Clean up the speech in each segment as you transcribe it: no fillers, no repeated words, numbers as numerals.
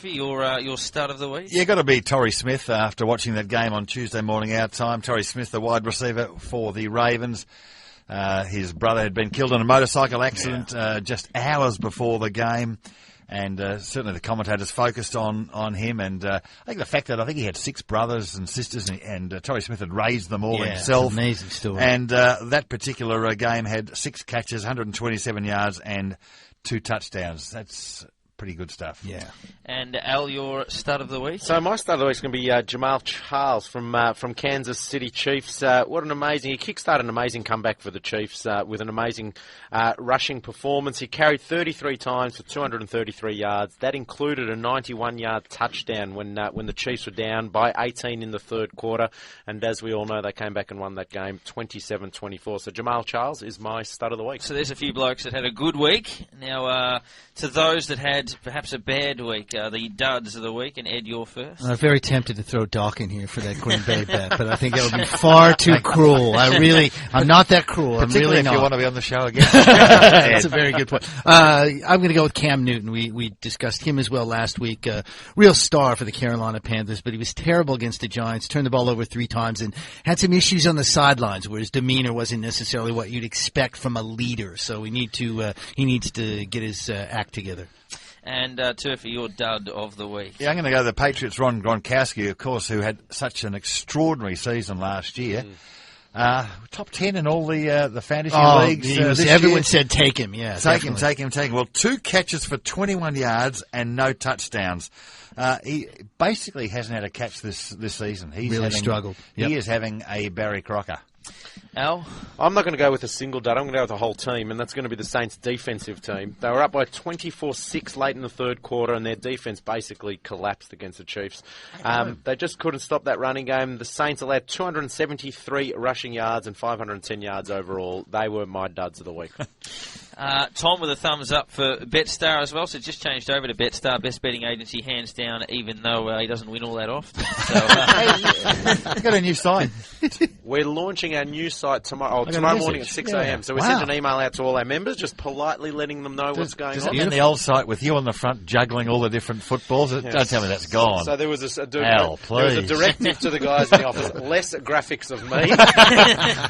Your start of the week? Yeah, got to be Torrey Smith after watching that game on Tuesday morning our time. Torrey Smith, the wide receiver for the Ravens. His brother had been killed in a motorcycle accident just hours before the game. And certainly the commentators focused on him. And I think the fact that he had 6 brothers and sisters and Torrey Smith had raised them all himself. It's an amazing story. And that particular game had 6 catches, 127 yards and 2 touchdowns. That's pretty good stuff. Yeah. And Al, your start of the week? So my start of the week is going to be Jamal Charles from Kansas City Chiefs. What an amazing! He kickstarted an amazing comeback for the Chiefs with an amazing rushing performance. He carried 33 times for 233 yards. That included a 91-yard touchdown when the Chiefs were down by 18 in the third quarter. And as we all know, they came back and won that game 27-24. So Jamal Charles is my start of the week. So there's a few blokes that had a good week. Now, to those that had perhaps a bad week, the duds of the week, and Ed, you're first. I'm very tempted to throw Doc in here for that Green Bay bet, but I think that would be far too cruel. I'm not that cruel. I'm really if not. You want to be on the show again. That's a very good point. I'm going to go with Cam Newton. We discussed him as well last week. Real star for the Carolina Panthers, but he was terrible against the Giants, turned the ball over 3 times, and had some issues on the sidelines where his demeanor wasn't necessarily what you'd expect from a leader. So he needs to get his act together. And Turfy, your dud of the week. Yeah, I'm going to go to the Patriots' Ron Gronkowski, of course, who had such an extraordinary season last year. Top 10 in all the fantasy leagues. Everyone said take him, yeah. Take him. Well, 2 catches for 21 yards and no touchdowns. He basically hasn't had a catch this season. He's really struggled. Yep. He is having a Barry Crocker. Al? I'm not going to go with a single dud. I'm going to go with the whole team, and that's going to be the Saints' defensive team. They were up by 24-6 late in the third quarter, and their defense basically collapsed against the Chiefs. They just couldn't stop that running game. The Saints allowed 273 rushing yards and 510 yards overall. They were my duds of the week. Tom with a thumbs up for Betstar as well, so just changed over to Betstar, best betting agency, hands down, even though he doesn't win all that often. So, Got a new site. We're launching our new site tomorrow morning at 6 a.m. So we sent an email out to all our members, just politely letting them know what's going on. And the old site with you on the front juggling all the different footballs. Yes. Don't tell me that's gone. So there was a directive to the guys in the office, less graphics of me,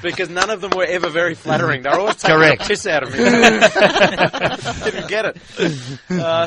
because none of them were ever very flattering. They were always taking the piss out of me. Didn't get it.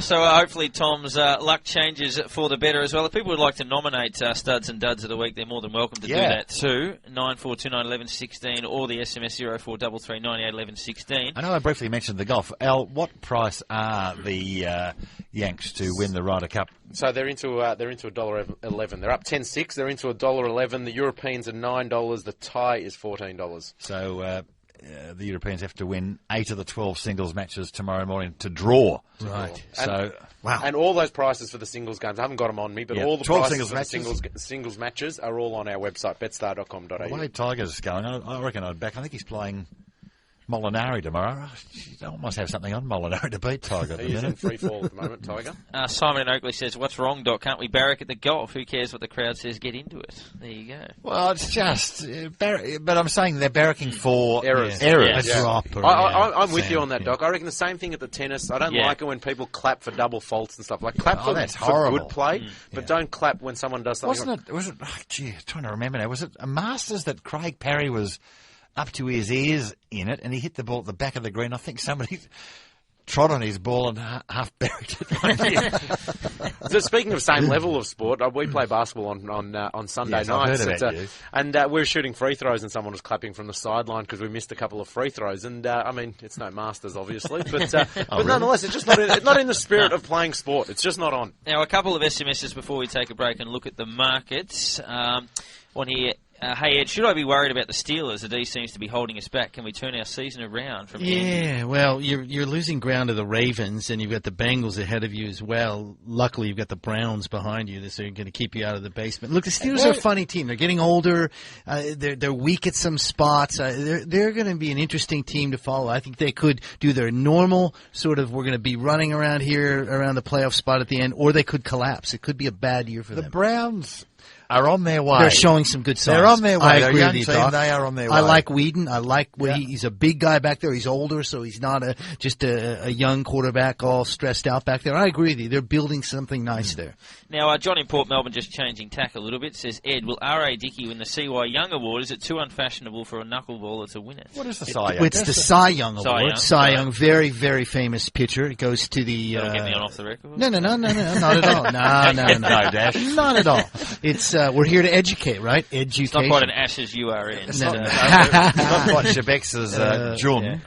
So hopefully Tom's luck changes for the better as well. If people would like to nominate studs and duds of the week, they're more than welcome to do that too. 94291116 or the SMS 0433981116. I know I briefly mentioned the golf. Al, what price are the Yanks to win the Ryder Cup? So they're into $1.11. They're up 10-6. They're into $1.11. The Europeans are $9. The tie is $14. So the Europeans have to win 8 of the 12 singles matches tomorrow morning to draw. Right. So wow. And all those prices for the singles games, I haven't got them on me, but all the 12 prices singles for the singles matches are all on our website, betstar.com.au. The way Tiger's going, I reckon I'd back. I think he's playing Molinari tomorrow. You almost have something on Molinari to beat Tiger. He's in free fall at the moment, Tiger. Simon in Oakley says, what's wrong, Doc? Can't we barrack at the golf? Who cares what the crowd says? Get into it. There you go. Well, it's just... but I'm saying they're barracking for errors. A drop. I'm with you on that, Doc. I reckon the same thing at the tennis. I don't like it when people clap for double faults and stuff. Like, clap for good play, but don't clap when someone does something. Was it, trying to remember now, was it a Masters that Craig Parry was up to his ears in it, and he hit the ball at the back of the green? I think somebody trod on his ball and half buried it. So speaking of same level of sport, we play basketball on Sunday nights. I've heard about you. And we were shooting free throws, and someone was clapping from the sideline because we missed a couple of free throws. And I mean, it's no Masters, obviously, but nonetheless, it's just not in the spirit of playing sport. It's just not on. Now, a couple of SMSs before we take a break and look at the markets. One here. Hey, Ed, should I be worried about the Steelers? The D seems to be holding us back. Can we turn our season around from here? Yeah, well, you're losing ground to the Ravens, and you've got the Bengals ahead of you as well. Luckily, you've got the Browns behind you, so they're going to keep you out of the basement. Look, the Steelers are a funny team. They're getting older. They're weak at some spots. They're going to be an interesting team to follow. I think they could do their normal sort of, we're going to be running around here around the playoff spot at the end, or they could collapse. It could be a bad year for them. The Browns... are on their way. They're showing some good signs. They're on their way. I They're agree a young with you, team. Doc. They are on their way. I like Whedon. I like he's a big guy back there. He's older, so he's not just a young quarterback all stressed out back there. I agree with you. They're building something nice there. Now, John in Port Melbourne just changing tack a little bit. Says, Ed, will R.A. Dickey win the C.Y. Young Award? Is it too unfashionable for a knuckleballer to win it? What is the Cy Young? It's the Cy Young Cy Award. Young. Cy Young, very, very famous pitcher. It goes to the... That'll get me on off the record. No, not at all. No, Dash. not at all. It's we're here to educate, right? Education. It's not quite an Ashes URN. It's not quite Shebex's Jun. Yeah.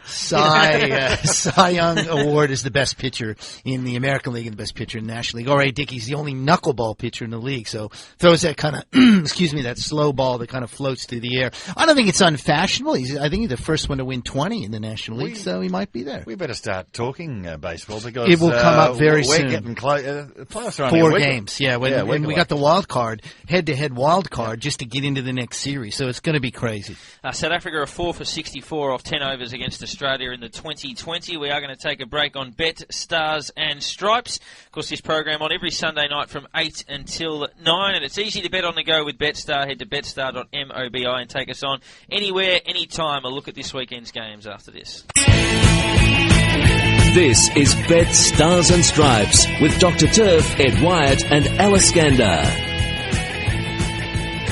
Cy Young Award is the best pitcher in the American League and the best pitcher in the National League. R.A. Dickey's the only knuckleball pitcher in the league, so throws that kind of, that slow ball that kind of floats through the air. I don't think it's unfashionable. I think he's the first one to win 20 in the National League, so he might be there. We better start talking baseball because it will come up very soon. We're getting close. Playoffs are only 4 games, when we got the wild card, head-to-head wild card, just to get into the next series, so it's going to be crazy. South Africa are 4 for 64 off 10 overs against Australia in the 2020. We are going to take a break on Bet, Stars and Stripes. Of course, this program on every Sunday night from 8 until 9, and it's easy to bet on the go with Betstar. Head to betstar.mobi and take us on anywhere, anytime. A look at this weekend's games after this. This is Bet, Stars and Stripes with Dr. Turf, Ed Wyatt and Alice Gander.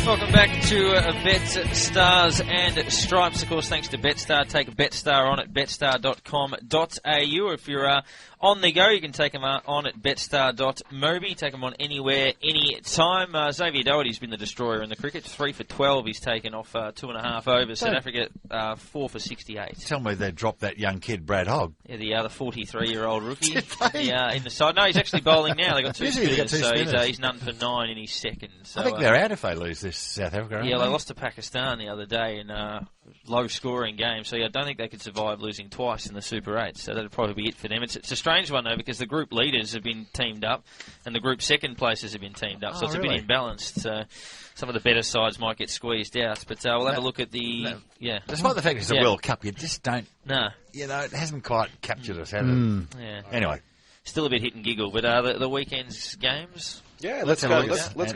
Welcome back to Bet, Stars and Stripes. Of course, thanks to Betstar. Take a Betstar on at betstar.com.au. If you're on the go, you can take them on at betstar.mobi. Take them on anywhere, any time. Xavier Doherty's been the destroyer in the cricket. 3 for 12 he's taken off 2.5 overs. South Africa 4 for 68. Tell me they dropped that young kid, Brad Hogg. Yeah, the other 43-year-old rookie in the side. No, he's actually bowling now. They got two spinners, so he's none for 9 in his second. So, I think they're out if they lose this South Africa. Yeah, they lost to Pakistan the other day in a low-scoring game, so I don't think they could survive losing twice in the Super 8, so that'll probably be it for them. It's a strange one, though, because the group leaders have been teamed up, and the group second places have been teamed up, so it's a bit imbalanced. Some of the better sides might get squeezed out, but we'll have a look at the... Despite the fact it's a World Cup, you just don't... No. It hasn't quite captured us, has it? Yeah. Anyway. Still a bit hit and giggle, but the weekend's games... Yeah, let's go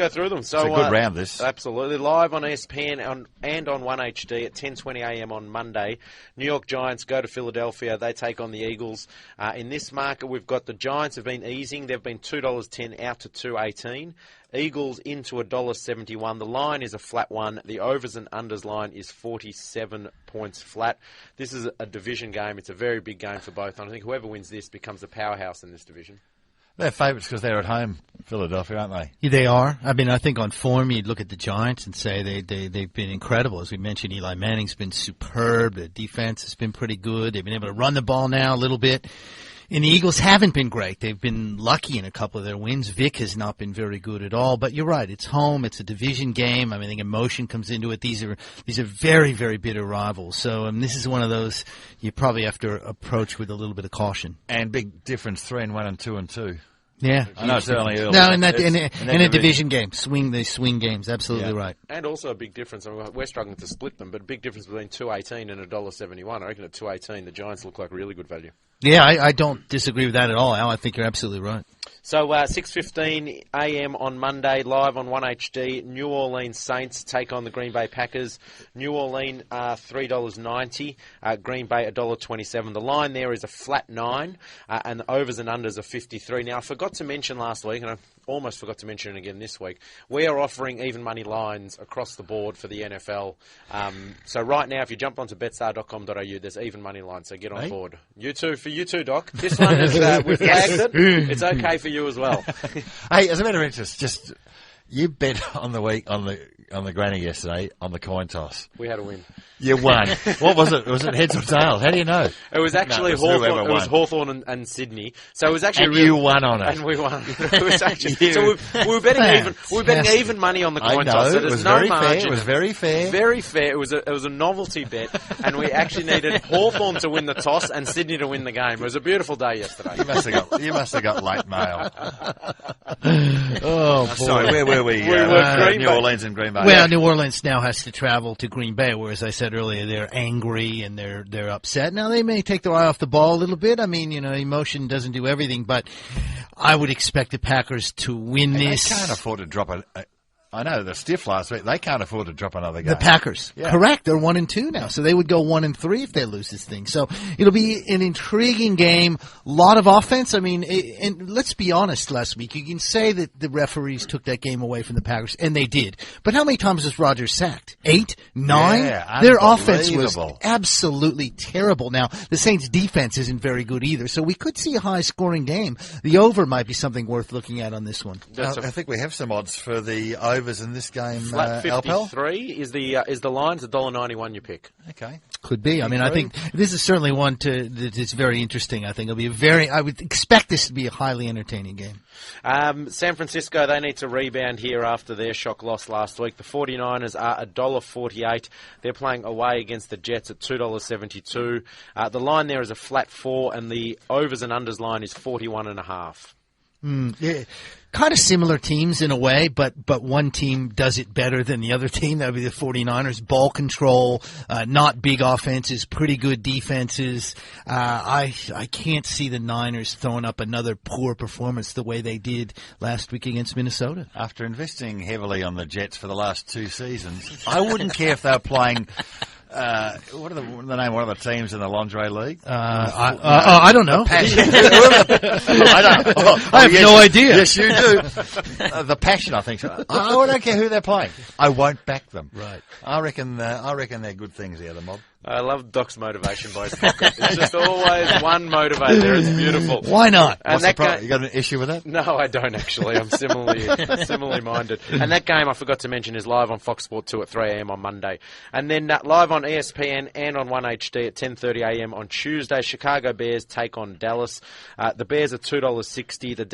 through them. So it's a good round, this. Absolutely. Live on ESPN and on 1HD at 10:20am on Monday. New York Giants go to Philadelphia. They take on the Eagles. In this market, we've got the Giants have been easing. They've been $2.10 out to $2.18. Eagles into $1.71. The line is a flat one. The overs and unders line is 47 points flat. This is a division game. It's a very big game for both. And I think whoever wins this becomes a powerhouse in this division. They're favourites because they're at home, Philadelphia, aren't they? Yeah, they are. I mean, I think on form, you'd look at the Giants and say they've been incredible. As we mentioned, Eli Manning's been superb. The defense has been pretty good. They've been able to run the ball now a little bit. And the Eagles haven't been great. They've been lucky in a couple of their wins. Vic has not been very good at all. But you're right. It's home. It's a division game. I mean, I think emotion comes into it. These are very, very bitter rivals. So this is one of those you probably have to approach with a little bit of caution. And big difference, 3-1 and 2-2. Yeah, I know it's early. No, in a division game, swing games, absolutely right. And also a big difference. I mean, we're struggling to split them, but a big difference between $2.18 and $1.71. I reckon at $2.18, the Giants look like really good value. Yeah, I don't disagree with that at all, Al. I think you're absolutely right. So 6:15 a.m. on Monday, live on 1HD, New Orleans Saints take on the Green Bay Packers. New Orleans $3.90, Green Bay $1.27. The line there is a flat 9, and the overs and unders are 53. Now, I forgot to mention last week, and I almost forgot to mention it again this week, we are offering even money lines across the board for the NFL. So right now, if you jump onto betstar.com.au, there's even money lines, so get on board. You too, Doc. This one is, we've flagged it. It's okay for you as well. Hey, as a matter of interest, just you bet on the granny yesterday on the coin toss. We had a win. You won. What was it? Was it heads or tails? How do you know? It was actually Hawthorn. It was Hawthorn and Sydney. So it was actually and you won on it. And we won. It was actually, so we were betting even. We were betting even money on the coin toss. So it was no very margin. fair. It was very fair. Very fair. It was a novelty bet, and we actually needed Hawthorn to win the toss and Sydney to win the game. It was a beautiful day yesterday. You must have got late mail. Oh, boy. Sorry, where were we? We were New Orleans and Green Bay. Well, New Orleans now has to travel to Green Bay, where, as I said earlier, they're angry and they're upset. Now, they may take their eye off the ball a little bit. I mean, emotion doesn't do everything, but I would expect the Packers to win this. They can't afford to drop I know they're stiff last week. They can't afford to drop another game. The Packers. Yeah. Correct. They're 1-2 now. So they would go 1-3 if they lose this thing. So it'll be an intriguing game. Lot of offense. I mean, and let's be honest, last week, you can say that the referees took that game away from the Packers, and they did. But how many times was Rodgers sacked? 8? 9? Yeah, their offense was unbelievable. absolutely terrible. Now, the Saints' defense isn't very good either. So we could see a high-scoring game. The over might be something worth looking at on this one. I think we have some odds for the overs in this game. Flat Alpel? 53 is the lines. $1.91 you pick. Okay. Could be. I mean, I think this is certainly one that is very interesting. I think it'll be I would expect this to be a highly entertaining game. San Francisco, they need to rebound here after their shock loss last week. The 49ers are $1.48. They're playing away against the Jets at $2.72. The line there is a flat 4, and the overs and unders line is 41.5. Yeah, kind of similar teams in a way, but one team does it better than the other team. That would be the 49ers. Ball control, not big offenses, pretty good defenses. I can't see the Niners throwing up another poor performance the way they did last week against Minnesota. After investing heavily on the Jets for the last 2 seasons, I wouldn't care if they were playing... what are the name? What are the teams in the lingerie league? I don't know. I don't. I have no idea. Yes, you do. The Passion, I think. So. I don't care who they're playing. I won't back them. Right. I reckon they're good things here, the mob. I love Doc's motivation by his pocket. It's just always one motivator. It's beautiful. Why not? And that You got an issue with that? No, I don't actually. I'm similarly minded. And that game, I forgot to mention, is live on Fox Sport 2 at 3 a.m. on Monday. And then live on ESPN and on 1HD at 10:30 a.m. on Tuesday, Chicago Bears take on Dallas. The Bears are $2.60. The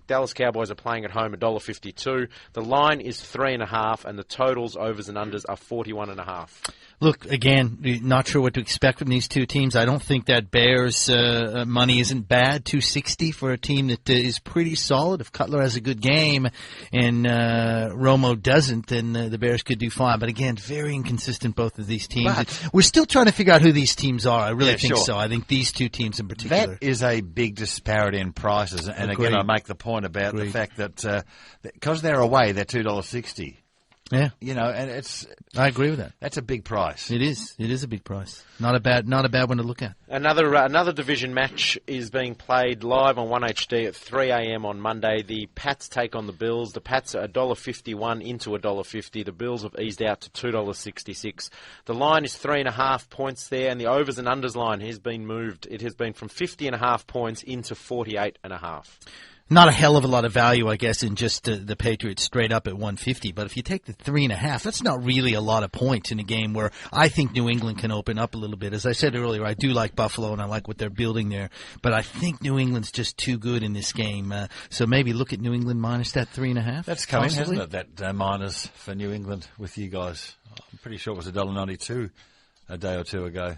Dallas Cowboys are playing at home $1.52. The line is 3.5, and the totals, overs and unders, are 41.5. Look, again, not sure what to expect from these two teams. I don't think that Bears money isn't bad. $2.60 for a team that is pretty solid. If Cutler has a good game and Romo doesn't, then the Bears could do fine. But again, very inconsistent, both of these teams. We're still trying to figure out who these teams are. I really think so. I think these two teams in particular. That is a big disparity in prices. And again, I make the point about the fact that because they're away, they're $2.60. Yeah, and I agree with that. That's a big price. It is. It is a big price. Not a bad one to look at. Another division match is being played live on 1HD at 3 a.m. on Monday. The Pats take on the Bills. The Pats are $1.51 into $1.50. The Bills have eased out to $2.66. The line is 3.5 points there, and the overs and unders line has been moved. It has been from 50.5 points into 48.5. Not a hell of a lot of value, I guess, in just the Patriots straight up at 150. But if you take the 3.5, that's not really a lot of points in a game where I think New England can open up a little bit. As I said earlier, I do like Buffalo and I like what they're building there. But I think New England's just too good in this game. So maybe look at New England minus that 3.5. That's coming, hasn't it? That minus for New England with you guys. I'm pretty sure it was $1.92 a day or two ago.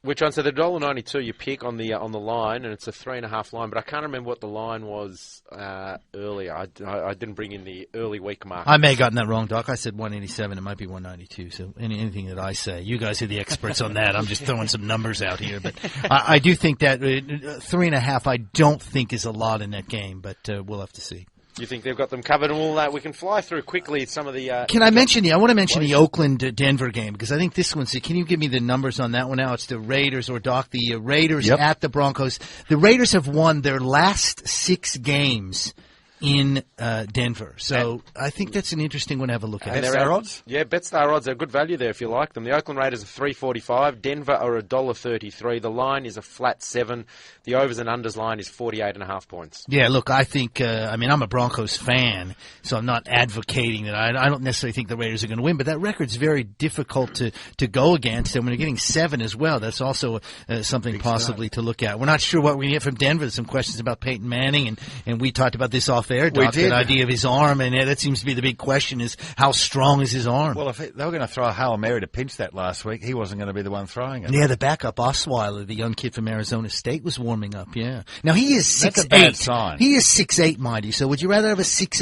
Which one? So the $1.92 you pick on the line, and it's a 3.5 line. But I can't remember what the line was earlier. I didn't bring in the early week mark. I may have gotten that wrong, Doc. I said 187. It might be 192. So anything that I say, you guys are the experts on that. I'm just throwing some numbers out here, but I do think that 3.5. I don't think is a lot in that game, but we'll have to see. You think they've got them covered, and we can fly through quickly some of the... Can I mention I want to mention the Oakland-Denver game, because I think this one's... Can you give me the numbers on that one now? It's the Raiders, or Doc, the Raiders at the Broncos. The Raiders have won their last 6 games in Denver. So I think that's an interesting one to have a look at. Betstar odds? Yeah, Betstar odds. They're good value there if you like them. The Oakland Raiders are $3.45. Denver are $1.33. The line is a flat 7. The overs and unders line is 48.5 points. Yeah, look, I think, I'm a Broncos fan, so I'm not advocating that. I don't necessarily think the Raiders are going to win, but that record's very difficult to go against. And when you're getting 7 as well, that's also something possibly to look at. We're not sure what we're going to get from Denver. There's some questions about Peyton Manning, and we talked about this off air, Doc, that idea of his arm, and that seems to be the big question is how strong is his arm? Well, if they were going to throw a Hail Mary to pinch that last week, he wasn't going to be the one throwing it. Yeah, the backup, Osweiler, the young kid from Arizona State, was warming up, yeah. Now, he is 6'8". That's a bad sign. He is 6'8", mind you, so would you rather have a 6'8"